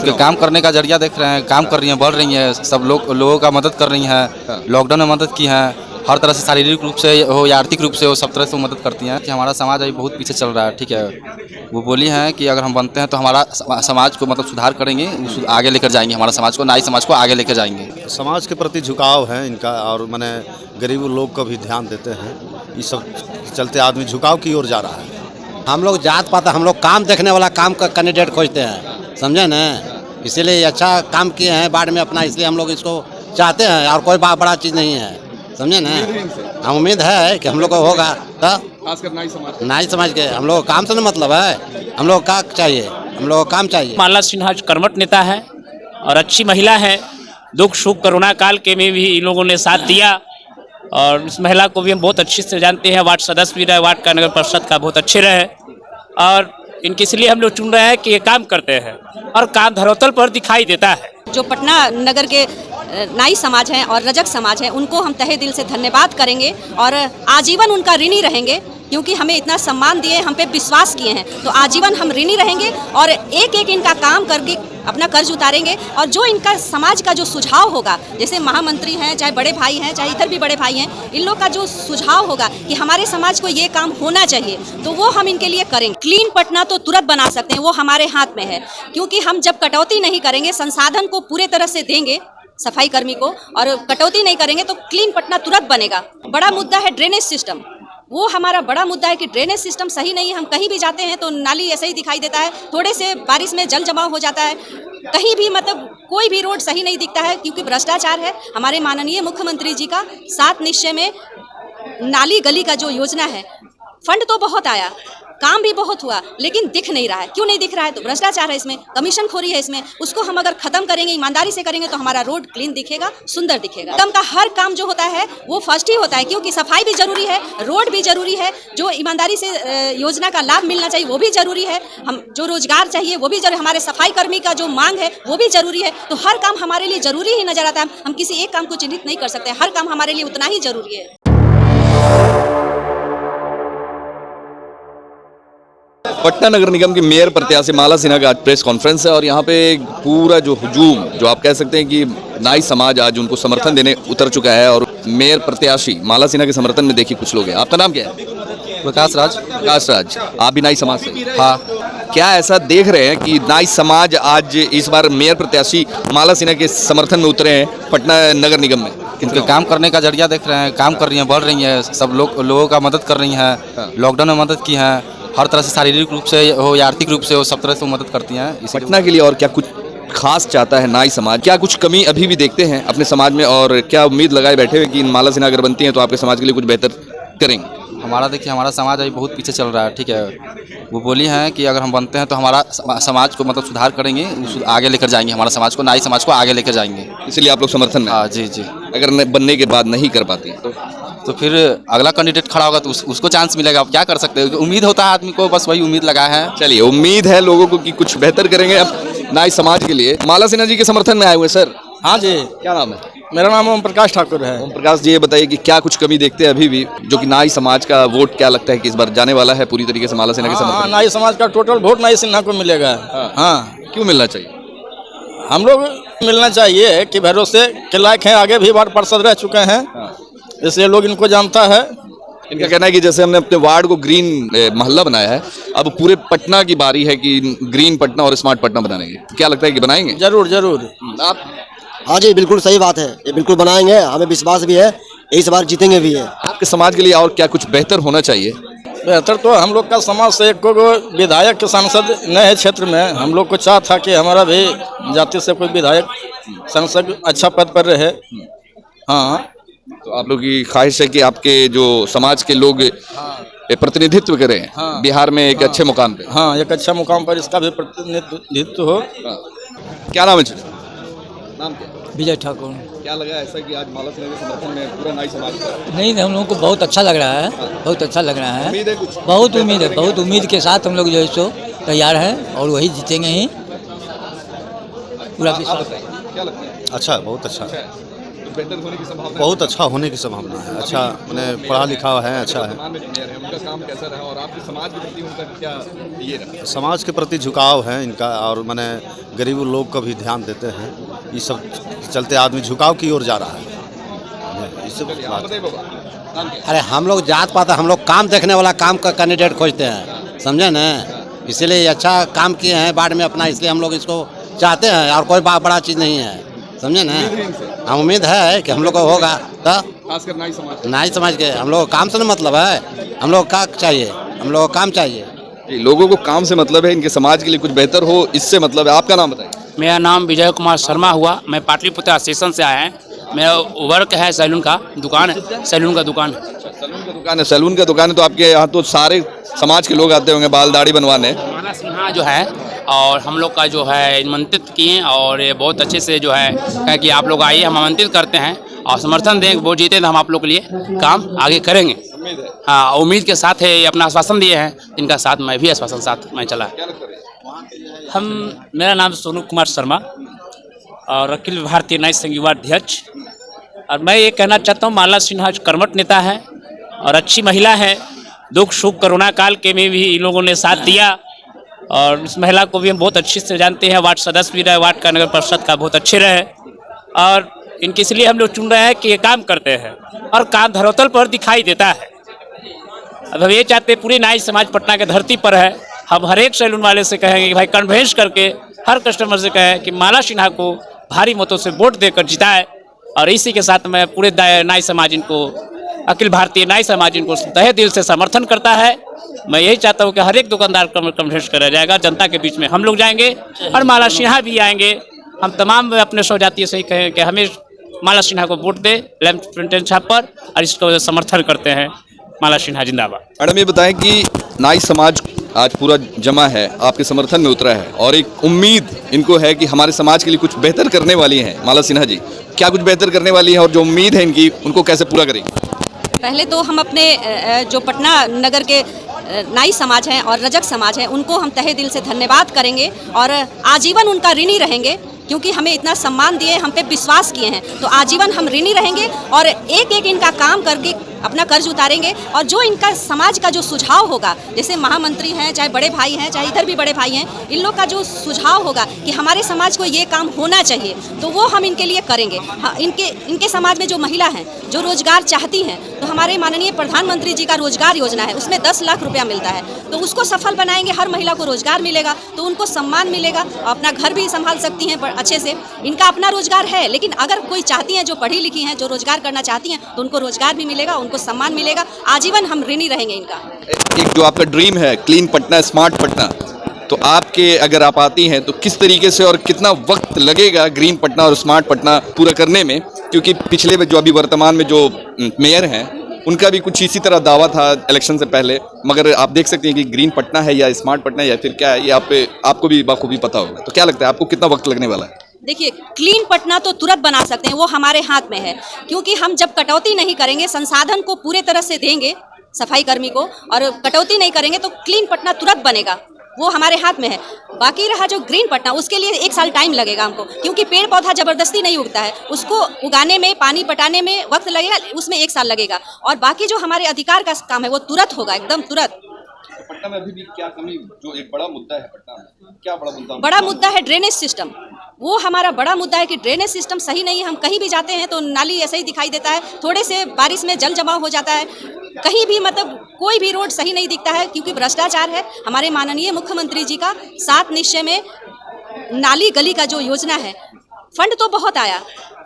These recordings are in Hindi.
के काम करने का जरिया देख रहे हैं, काम कर रही हैं, बढ़ रही हैं, सब लोगों का मदद कर रही हैं, लॉकडाउन में मदद की हैं, हर तरह से शारीरिक रूप से हो या आर्थिक रूप से हो, सब तरह से वो मदद करती हैं कि हमारा समाज अभी बहुत पीछे चल रहा है। ठीक है, वो बोली हैं कि अगर हम बनते हैं तो हमारा समाज को मतलब सुधार करेंगे, आगे लेकर जाएंगे, हमारा समाज को, नाई समाज को आगे लेकर जाएंगे। समाज के प्रति झुकाव है इनका और मैंने गरीब लोग को भी ध्यान देते हैं। ये सब चलते आदमी झुकाव की ओर जा रहा है। हम लोग जात पात, हम लोग काम देखने वाला काम का कैंडिडेट खोजते हैं, समझे ना। इसीलिए अच्छा काम किए हैं बाढ़ में अपना, इसलिए हम लोग इसको चाहते हैं और कोई बड़ा चीज़ नहीं है, समझे ना। हम उम्मीद है कि हम लोग को होगा, तो खासकर नाई माला सिन्हा कर्मठ नेता है और अच्छी महिला है। दुख सुख कोरोना काल के में भी इन लोगों ने साथ दिया और इस महिला को भी हम बहुत अच्छे से जानते हैं। वार्ड सदस्य भी रहे, वार्ड का नगर परिषद का बहुत अच्छे रहे और इनके इसलिए हम लोग चुन रहे हैं कि ये काम करते हैं और काम धरोतल पर दिखाई देता है। जो पटना नगर के नाई समाज हैं और रजक समाज है, उनको हम तहे दिल से धन्यवाद करेंगे और आजीवन उनका ऋणी रहेंगे, क्योंकि हमें इतना सम्मान दिए, हम पे विश्वास किए हैं, तो आजीवन हम ऋणी रहेंगे और एक एक इनका काम करके अपना कर्ज उतारेंगे। और जो इनका समाज का जो सुझाव होगा, जैसे महामंत्री हैं, चाहे बड़े भाई हैं, चाहे इधर भी बड़े भाई हैं, इन लोग का जो सुझाव होगा कि हमारे समाज को ये काम होना चाहिए, तो वो हम इनके लिए करेंगे। क्लीन पटना तो तुरंत बना सकते हैं, वो हमारे हाथ में है, क्योंकि हम जब कटौती नहीं करेंगे, संसाधन को पूरे तरह से देंगे सफाई कर्मी को और कटौती नहीं करेंगे, तो क्लीन पटना तुरंत बनेगा। बड़ा मुद्दा है ड्रेनेज सिस्टम, वो हमारा बड़ा मुद्दा है कि ड्रेनेज सिस्टम सही नहीं है। हम कहीं भी जाते हैं तो नाली ऐसे ही दिखाई देता है, थोड़े से बारिश में जल जमाव हो जाता है, कहीं भी मतलब कोई भी रोड सही नहीं दिखता है, क्योंकि भ्रष्टाचार है। हमारे माननीय मुख्यमंत्री जी का 7 निश्चय में नाली गली का जो योजना है, फंड तो बहुत आया, काम भी बहुत हुआ, लेकिन दिख नहीं रहा है। क्यों नहीं दिख रहा है? तो भ्रष्टाचार है इसमें, कमीशन खोरी है इसमें। उसको हम अगर खत्म करेंगे, ईमानदारी से करेंगे, तो हमारा रोड क्लीन दिखेगा, सुंदर दिखेगा। कम का हर काम जो होता है वो फर्स्ट ही होता है, क्योंकि सफाई भी जरूरी है, रोड भी जरूरी है, जो ईमानदारी से योजना का लाभ मिलना चाहिए वो भी जरूरी है, हम जो रोजगार चाहिए वो भी जरूरी, हमारे सफाई कर्मी का जो मांग है वो भी जरूरी है। तो हर काम हमारे लिए जरूरी ही नजर आता है। हम किसी एक काम को चिन्हित नहीं कर सकते, हर काम हमारे लिए उतना ही जरूरी है। पटना नगर निगम की मेयर प्रत्याशी माला सिन्हा का आज प्रेस कॉन्फ्रेंस है और यहाँ पे पूरा जो हुजूम, जो आप कह सकते हैं कि नाई समाज आज उनको समर्थन देने उतर चुका है और मेयर प्रत्याशी माला सिन्हा के समर्थन में देखिए कुछ लोग हैं। आपका नाम क्या है? प्रकाश राज। प्रकाश राज, आप भी नाई समाज से? हाँ। क्या ऐसा देख रहे हैं कि नाई समाज आज इस बार मेयर प्रत्याशी माला सिन्हा के समर्थन में उतरे हैं पटना नगर निगम में? इनके काम करने का जरिया देख रहे हैं, काम कर रही हैं, बढ़ रही हैं, सब लोगों का मदद कर रही हैं, लॉकडाउन में मदद की हैं, हर तरह से शारीरिक रूप से हो या आर्थिक रूप से हो, सब तरह से वो मदद करती हैं। पटना के लिए और क्या कुछ खास चाहता है नाई समाज? क्या कुछ कमी अभी भी देखते हैं अपने समाज में और क्या उम्मीद लगाए बैठे हुए कि माला सिन्हा अगर बनती हैं तो आपके समाज के लिए कुछ बेहतर करेंगे? हमारा देखिए, हमारा समाज अभी बहुत पीछे चल रहा है। ठीक है, वो बोली हैं कि अगर हम बनते हैं तो हमारा समाज को मतलब सुधार करेंगे, आगे लेकर जाएंगे, हमारा समाज को, नाई समाज को आगे लेकर जाएंगे। इसलिए आप लोग समर्थन में? हाँ जी जी। अगर बनने के बाद नहीं कर पाती तो फिर अगला कैंडिडेट खड़ा होगा तो उसको चांस मिलेगा। आप क्या कर सकते हो, उम्मीद होता है आदमी को, बस वही उम्मीद लगा है। चलिए, उम्मीद है लोगों को कि कुछ बेहतर करेंगे अब नाई समाज के लिए। माला सिन्हा जी के समर्थन में आए हुए सर? हाँ जी। क्या नाम है? मेरा नाम ओम प्रकाश ठाकुर है। ओम प्रकाश जी, ये बताइए कि क्या कुछ कमी देखते हैं अभी भी, जो कि नाई समाज का वोट क्या लगता है कि इस बार जाने वाला है पूरी तरीके से माला सिन्हा के समर्थन? नाई समाज का टोटल वोट नाई सिन्हा को मिलेगा। हाँ। क्यों मिलना चाहिए? हम लोग मिलना चाहिए कि भरोसे के लायक हैं, आगे भी वार्ड पार्षद रह चुके हैं, इसलिए लोग इनको जानता है। इनका कहना है कि जैसे हमने अपने वार्ड को ग्रीन मोहल्ला बनाया है, अब पूरे पटना की बारी है कि ग्रीन पटना और स्मार्ट पटना बनाने की। क्या लगता है कि बनाएंगे? जरूर जरूर। आप? हाँ जी, बिल्कुल सही बात है, ये बिल्कुल बनाएंगे, हमें विश्वास भी है, इस बार जीतेंगे भी है। आपके समाज के लिए और क्या कुछ बेहतर होना चाहिए? बेहतर तो हम लोग का समाज से एक विधायक सांसद नए क्षेत्र में हम लोग को चाह था कि हमारा भी जाति से कोई विधायक सांसद अच्छा पद पर रहे। हाँ, तो आप लोग की ख्वाहिश है कि आपके जो समाज के लोग प्रतिनिधित्व करें। हाँ। बिहार में एक अच्छे मुकाम पे। हाँ, एक अच्छा मुकाम पर इसका भी प्रतिनिधित्व हो। क्या नाम है? नाम क्या? विजय ठाकुर। क्या लगा ऐसा कि आज माला सिन्हा के समर्थन में पूरा नाई समाज का? नहीं, हम लोगों को बहुत अच्छा लग रहा है, बहुत अच्छा लग रहा है। उम्मीद है कुछ? बहुत उम्मीद है, बहुत उम्मीद के साथ हम लोग जो है सो तैयार है और वही जीतेंगे ही, पूरा विश्वास है। क्या लगता है? अच्छा, बहुत अच्छा। बेहतर होने की संभावना बहुत अच्छा होने की संभावना है। अच्छा मैंने पढ़ा लिखा है, अच्छा है। वर्तमान में जो मेयर है उनका काम कैसा रहा और आपके समाज के प्रति उनका क्या ये रहा? समाज के प्रति झुकाव है इनका, और मैंने गरीब लोग का भी ध्यान देते हैं। ये सब चलते आदमी झुकाव की ओर जा रहा है। इससे आप बताइए बाबा, नाम क्या है? अरे हम लोग जात पात हम लोग काम देखने वाला काम का कैंडिडेट खोजते हैं, समझे ना। इसीलिए अच्छा काम किए हैं बाढ़ में अपना, इसलिए हम लोग इसको चाहते हैं, और कोई बड़ा चीज़ नहीं है, समझे ना। हम उम्मीद है कि हम लोग को होगा। तो खासकर नाई समाज नाई समाज के हम लोग काम से ना मतलब है, हम लोग का चाहिए, हम लोग को काम चाहिए। जी, लोगों को काम से मतलब है, इनके समाज के लिए कुछ बेहतर हो इससे मतलब है। आपका नाम बताइए। मेरा नाम विजय कुमार शर्मा हुआ। मैं पाटलिपुत्र स्टेशन से आया है। मेरा वर्क है सैलून का दुकान है, सैलून का दुकान है। सैलून का दुकान है, सैलून का दुकान है, तो आपके यहाँ तो सारे समाज के लोग आते होंगे बाल दाढ़ी बनवाने। माला सिन्हा जो है और हम लोग का जो है निमंत्रित किए, और ये बहुत अच्छे से जो है कि आप लोग आइए, हम आमंत्रित करते हैं और समर्थन दें। वो जीते तो हम आप लोग के लिए काम आगे करेंगे। हाँ, उम्मीद के साथ है, ये अपना आश्वासन दिए हैं, इनका साथ मैं भी आश्वासन साथ मैं चला। मेरा नाम सोनू कुमार शर्मा और अखिल भारतीय नाई संघ युवा अध्यक्ष। और मैं ये कहना चाहता हूँ, माला सिन्हा कर्मठ नेता है और अच्छी महिला है। दुख सुख कोरोना काल के में भी इन लोगों ने साथ दिया, और इस महिला को भी हम बहुत अच्छे से जानते हैं। वार्ड सदस्य भी रहे, वार्ड का नगर परिषद का बहुत अच्छे रहे, और इनके इसलिए हम लोग चुन रहे हैं कि ये काम करते हैं और काम धरोतल पर दिखाई देता है। अब हम ये चाहते हैं, पूरी नाई समाज पटना के धरती पर है। हम हर एक सैलून वाले से कहेंगे कि भाई कन्वेंस करके हर कस्टमर से कहें कि माला सिन्हा को भारी मतों से वोट देकर जिताए। और इसी के साथ मैं पूरे नाई समाज इनको, अखिल भारतीय नाई समाज इनको तहे दिल से समर्थन करता है। मैं यही चाहता हूँ कि हर एक दुकानदार कन्वेंस करा जाएगा, जनता के बीच में हम लोग जाएंगे और माला सिन्हा भी आएंगे। हम तमाम अपने स्वजातीय से ही कहें कि हमें माला सिन्हा को वोट दे लैंप प्रिंटेड छाप पर, और इसको समर्थन करते हैं। माला सिन्हा जिंदाबाद। मैडम ये बताएं कि नाई समाज आज पूरा जमा है, आपके समर्थन में उतरा है, और एक उम्मीद इनको है कि हमारे समाज के लिए कुछ बेहतर करने वाली हैं माला सिन्हा जी। क्या कुछ बेहतर करने वाली है, और जो उम्मीद है इनकी उनको कैसे पूरा करेंगे? पहले तो हम अपने जो पटना नगर के नाई समाज हैं और रजक समाज हैं, उनको हम तहे दिल से धन्यवाद करेंगे और आजीवन उनका ऋणी रहेंगे, क्योंकि हमें इतना सम्मान दिए, हम पे विश्वास किए हैं। तो आजीवन हम ऋणी रहेंगे और एक एक इनका काम करके अपना कर्ज उतारेंगे। और जो इनका समाज का जो सुझाव होगा, जैसे महामंत्री हैं, चाहे बड़े भाई हैं, चाहे इधर भी बड़े भाई हैं, इन लोग का जो सुझाव होगा कि हमारे समाज को ये काम होना चाहिए, तो वो हम इनके लिए करेंगे। हाँ, इनके समाज में जो महिला हैं जो रोजगार चाहती हैं, तो हमारे माननीय प्रधानमंत्री जी का रोजगार योजना है, उसमें 10 लाख रुपया मिलता है, तो उसको सफल बनाएंगे। हर महिला को रोजगार मिलेगा तो उनको सम्मान मिलेगा, अपना घर भी संभाल सकती हैं अच्छे से। इनका अपना रोजगार है, लेकिन अगर कोई चाहती हैं, जो पढ़ी लिखी हैं, जो रोजगार करना चाहती हैं, तो उनको रोजगार भी मिलेगा, उनको सम्मान मिलेगा। आजीवन हम ऋणी रहेंगे इनका। एक जो आपका ड्रीम है क्लीन पटना, स्मार्ट पटना, तो आपके अगर आप आती हैं तो किस तरीके से और कितना वक्त लगेगा ग्रीन पटना और स्मार्ट पटना पूरा करने में? क्योंकि पिछले में जो अभी वर्तमान में जो मेयर हैं उनका भी कुछ इसी तरह दावा था इलेक्शन से पहले, मगर आप देख सकते हैं कि ग्रीन पटना है या स्मार्ट पटना है या फिर क्या है, ये आपको भी बखूबी पता होगा। तो क्या लगता है आपको कितना वक्त लगने वाला है? देखिए, क्लीन पटना तो तुरंत बना सकते हैं, वो हमारे हाथ में है, क्योंकि हम जब कटौती नहीं करेंगे, संसाधन को पूरे तरह से देंगे सफाई कर्मी को, और कटौती नहीं करेंगे तो क्लीन पटना तुरंत बनेगा, वो हमारे हाथ में है। बाकी रहा जो ग्रीन पटना, उसके लिए 1 साल टाइम लगेगा हमको, क्योंकि पेड़ पौधा ज़बरदस्ती नहीं उगता है, उसको उगाने में, पानी पटाने में वक्त लगेगा, उसमें 1 साल लगेगा। और बाकी जो हमारे अधिकार का काम है वो तुरंत होगा, एकदम तुरंत। पटना में अभी भी क्या कमी, जो एक बड़ा मुद्दा है पटना में, क्या बड़ा मुद्दा? बड़ा मुद्दा है ड्रेनेज सिस्टम। वो हमारा बड़ा मुद्दा है कि ड्रेनेज सिस्टम सही नहीं है। हम कहीं भी जाते हैं तो नाली ऐसे ही दिखाई देता है, थोड़े से बारिश में जल जमाव हो जाता है, कहीं भी मतलब कोई भी रोड सही नहीं दिखता है, क्योंकि भ्रष्टाचार है। हमारे माननीय मुख्यमंत्री जी का 7 निश्चय में नाली गली का जो योजना है, फंड तो बहुत आया,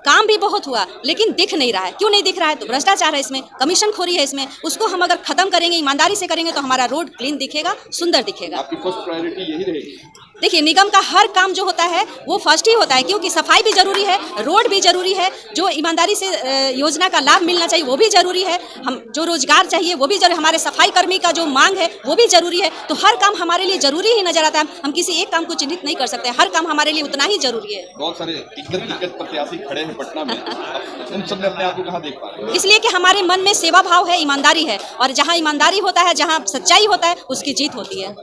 काम भी बहुत हुआ, लेकिन दिख नहीं रहा है। क्यों नहीं दिख रहा है? तो भ्रष्टाचार है इसमें, कमीशन खोरी है इसमें। उसको हम अगर खत्म करेंगे, ईमानदारी से करेंगे, तो हमारा रोड क्लीन दिखेगा, सुंदर दिखेगा। आपकी फर्स्ट प्रायोरिटी यही रहेगी? देखिए, निगम का हर काम जो होता है वो फर्स्ट ही होता है, क्योंकि सफाई भी जरूरी है, रोड भी जरूरी है, जो ईमानदारी से योजना का लाभ मिलना चाहिए वो भी जरूरी है, हम जो रोजगार चाहिए वो भी जरूरी, हमारे सफाई कर्मी का जो मांग है वो भी जरूरी है। तो हर काम हमारे लिए जरूरी ही नजर आता है। हम किसी एक काम को चिन्हित नहीं कर सकते, हर काम हमारे लिए उतना ही जरूरी है। बहुत सारे दिग्गज प्रत्याशी खड़े हैं पटना में, उन सब में अपने आप को कहाँ देख पा रहे हैं? इसलिए कि हमारे मन में सेवा भाव है, ईमानदारी है, और जहाँ ईमानदारी होता है, जहाँ सच्चाई होता है, उसकी जीत होती है।